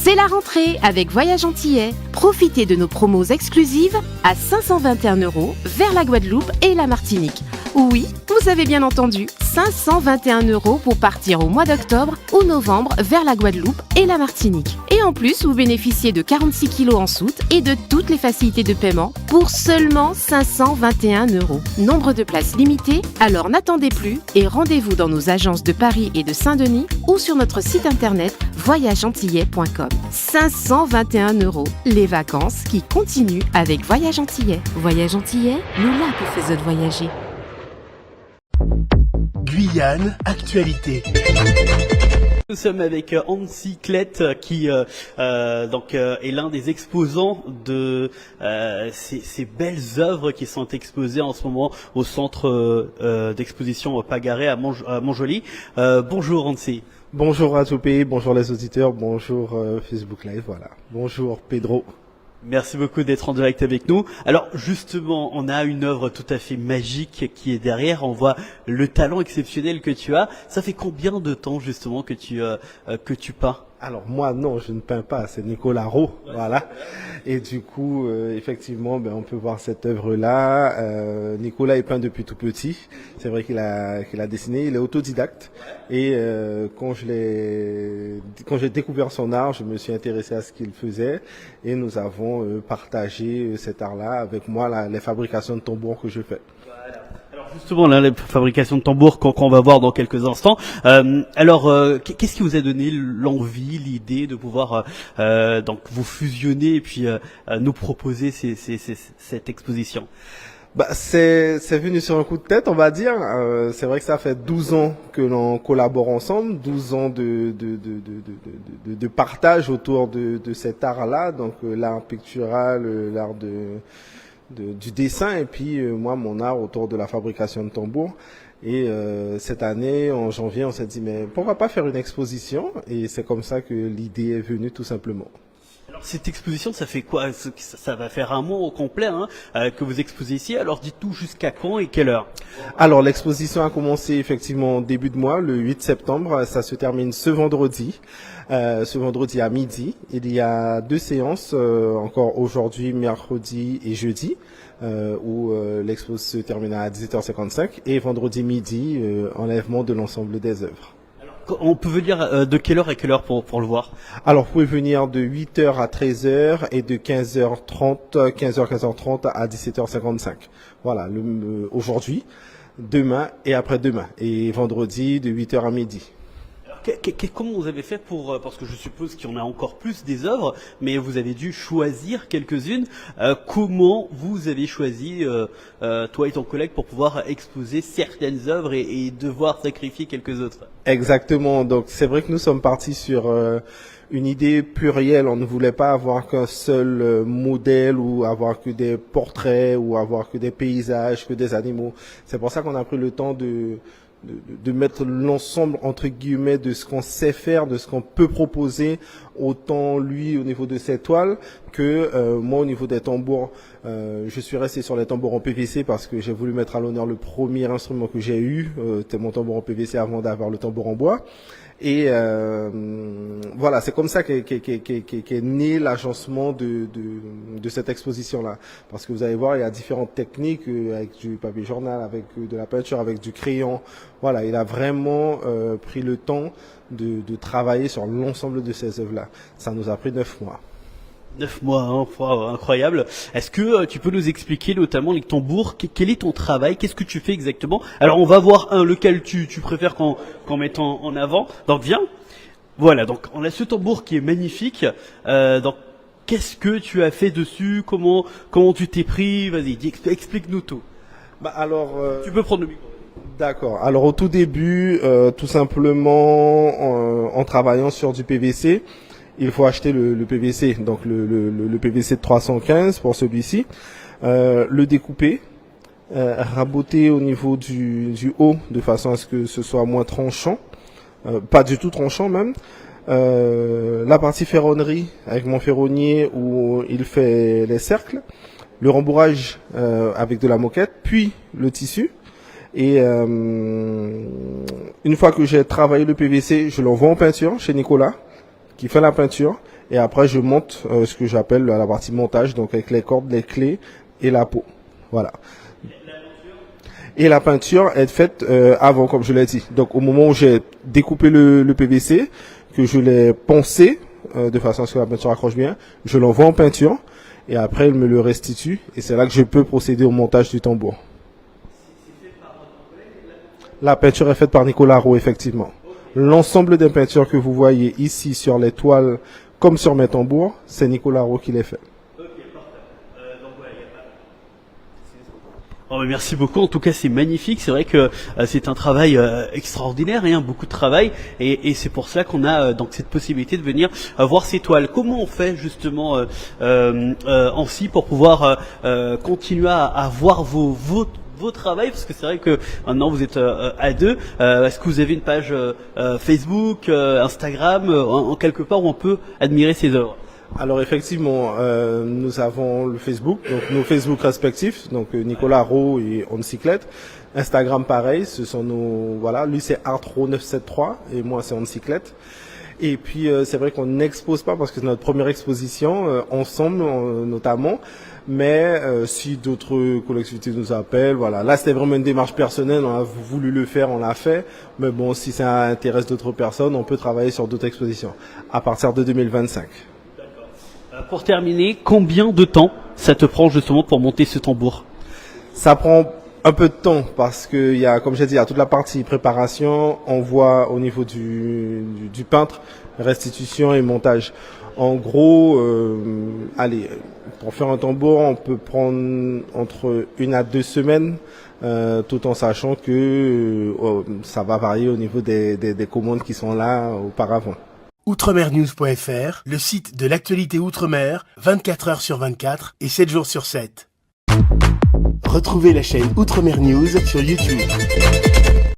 C'est la rentrée avec Voyage Antillais. Profitez de nos promos exclusives à 521 € vers la Guadeloupe et la Martinique. Oui, vous avez bien entendu, 521 € pour partir au mois d'octobre ou novembre vers la Guadeloupe et la Martinique. Et en plus, vous bénéficiez de 46 kg en soute et de toutes les facilités de paiement pour seulement 521 €. Nombre de places limitées, alors n'attendez plus et rendez-vous dans nos agences de Paris et de Saint-Denis ou sur notre site internet voyageantillais.com. 521 €, les vacances qui continuent avec Voyage Antillais. Voyage Antillais, le lac qui fait voyager. Guyane, actualité. Nous sommes avec Hansi Klett qui est l'un des exposants de ces belles œuvres qui sont exposées en ce moment au centre d'exposition Pagaré à Montjoly. Bonjour Hansi. Bonjour à tout le pays, bonjour les auditeurs, bonjour Facebook Live, voilà. Bonjour Pedro. Merci beaucoup d'être en direct avec nous. Alors justement, on a une œuvre tout à fait magique qui est derrière. On voit le talent exceptionnel que tu as. Ça fait combien de temps justement que tu peins ? Alors moi non, je ne peins pas, c'est Nicolas Roux, voilà. Et du coup, effectivement, on peut voir cette œuvre-là. Nicolas est peint depuis tout petit. C'est vrai qu'il a dessiné, il est autodidacte. Et quand j'ai découvert son art, je me suis intéressé à ce qu'il faisait et nous avons partagé cet art-là avec moi, les fabrications de tambours que je fais. Justement, là, la fabrication de tambours qu'on va voir dans quelques instants. Qu'est-ce qui vous a donné l'envie, l'idée de pouvoir donc vous fusionner et puis nous proposer cette exposition ? C'est venu sur un coup de tête, on va dire. C'est vrai que ça fait 12 ans que l'on collabore ensemble, 12 ans de partage autour de cet art-là, donc l'art pictural, l'art du dessin et puis moi mon art autour de la fabrication de tambours. Et cette année en janvier on s'est dit mais pourquoi pas faire une exposition, et c'est comme ça que l'idée est venue tout simplement. Alors cette exposition, ça fait quoi ? Ça va faire un mois au complet que vous exposez ici. Alors dites-nous jusqu'à quand et quelle heure ? Alors l'exposition a commencé effectivement au début de mois, le 8 septembre. Ça se termine ce vendredi à midi. Il y a 2 séances, encore aujourd'hui, mercredi et jeudi, où l'expo se termine à 17h55 et vendredi midi, enlèvement de l'ensemble des œuvres. On peut venir de quelle heure à quelle heure pour le voir ? Alors, vous pouvez venir de 8h à 13h et de 15h30 à 17h55. Voilà, aujourd'hui, demain et après-demain. Et vendredi de 8h à midi. Comment vous avez fait parce que je suppose qu'il y en a encore plus des œuvres, mais vous avez dû choisir quelques-unes. Comment vous avez choisi, toi et ton collègue, pour pouvoir exposer certaines œuvres et devoir sacrifier quelques autres ? Exactement. Donc c'est vrai que nous sommes partis sur une idée plurielle. On ne voulait pas avoir qu'un seul modèle ou avoir que des portraits ou avoir que des paysages, que des animaux. C'est pour ça qu'on a pris le temps de mettre l'ensemble entre guillemets de ce qu'on sait faire, de ce qu'on peut proposer, autant lui au niveau de ses toiles que moi au niveau des tambours. Je suis resté sur les tambours en PVC parce que j'ai voulu mettre à l'honneur le premier instrument que j'ai eu, c'était mon tambour en PVC avant d'avoir le tambour en bois. Et voilà, c'est comme ça qu'est né l'agencement de cette exposition-là. Parce que vous allez voir, il y a différentes techniques, avec du papier journal, avec de la peinture, avec du crayon. Voilà, il a vraiment pris le temps de travailler sur l'ensemble de ces œuvres-là. Ça nous a pris 9 mois. 9 mois, incroyable. Est-ce que tu peux nous expliquer notamment les tambours, quel est ton travail, qu'est-ce que tu fais exactement ? Alors on va voir lequel tu préfères qu'on mette en avant. Donc viens. Voilà, donc on a ce tambour qui est magnifique. Donc qu'est-ce que tu as fait dessus ? Comment tu t'es pris ? Vas-y, explique-nous tout. Tu peux prendre le micro. D'accord. Alors au tout début, tout simplement en travaillant sur du PVC. Il faut acheter le PVC, donc le PVC de 315 pour celui-ci, le découper, raboter au niveau du haut de façon à ce que ce soit moins tranchant, pas du tout tranchant même. La partie ferronnerie avec mon ferronnier où il fait les cercles, le rembourrage avec de la moquette, puis le tissu. Et une fois que j'ai travaillé le PVC, je l'envoie en peinture chez Nicolas, qui fait la peinture, Et après, je monte ce que j'appelle la partie montage, donc avec les cordes, les clés et la peau. Voilà. Et la peinture est faite avant, comme je l'ai dit. Donc au moment où j'ai découpé le PVC, que je l'ai poncé de façon à ce que la peinture accroche bien, je l'envoie en peinture et après elle me le restitue et c'est là que je peux procéder au montage du tambour. La peinture est faite par Nicolas Roux, effectivement. L'ensemble des peintures que vous voyez ici sur les toiles comme sur mes tambours, c'est Nicolas Roux qui les fait. Oh, mais merci beaucoup. En tout cas, c'est magnifique. C'est vrai que c'est un travail extraordinaire, hein, beaucoup de travail, et c'est pour ça qu'on a donc cette possibilité de venir voir ces toiles. Comment on fait justement Ancy pour pouvoir continuer à voir vos travails, parce que c'est vrai que maintenant vous êtes à deux. Est-ce que vous avez une page Facebook, Instagram, en quelque part où on peut admirer ces œuvres? Alors effectivement, nous avons le Facebook, donc nos Facebook respectifs, donc Nicolas Roux et Oncyclette. Instagram pareil, ce sont nos, voilà, lui c'est ArtRoux973 et moi c'est Oncyclette. Et puis c'est vrai qu'on n'expose pas parce que c'est notre première exposition ensemble notamment. Mais si d'autres collectivités nous appellent, voilà. Là, c'était vraiment une démarche personnelle. On a voulu le faire, on l'a fait. Mais bon, si ça intéresse d'autres personnes, on peut travailler sur d'autres expositions à partir de 2025. Pour terminer, combien de temps ça te prend justement pour monter ce tambour? Ça prend un peu de temps parce que il y a, comme j'ai dit, il y a toute la partie préparation. On voit au niveau du peintre, restitution et montage. En gros, allez, pour faire un tambour, on peut prendre entre 1 à 2 semaines, tout en sachant que ça va varier au niveau des commandes qui sont là auparavant. Outremernews.fr, le site de l'actualité Outre-mer, 24 heures sur 24 et 7 jours sur 7. Retrouvez la chaîne Outremer News sur YouTube.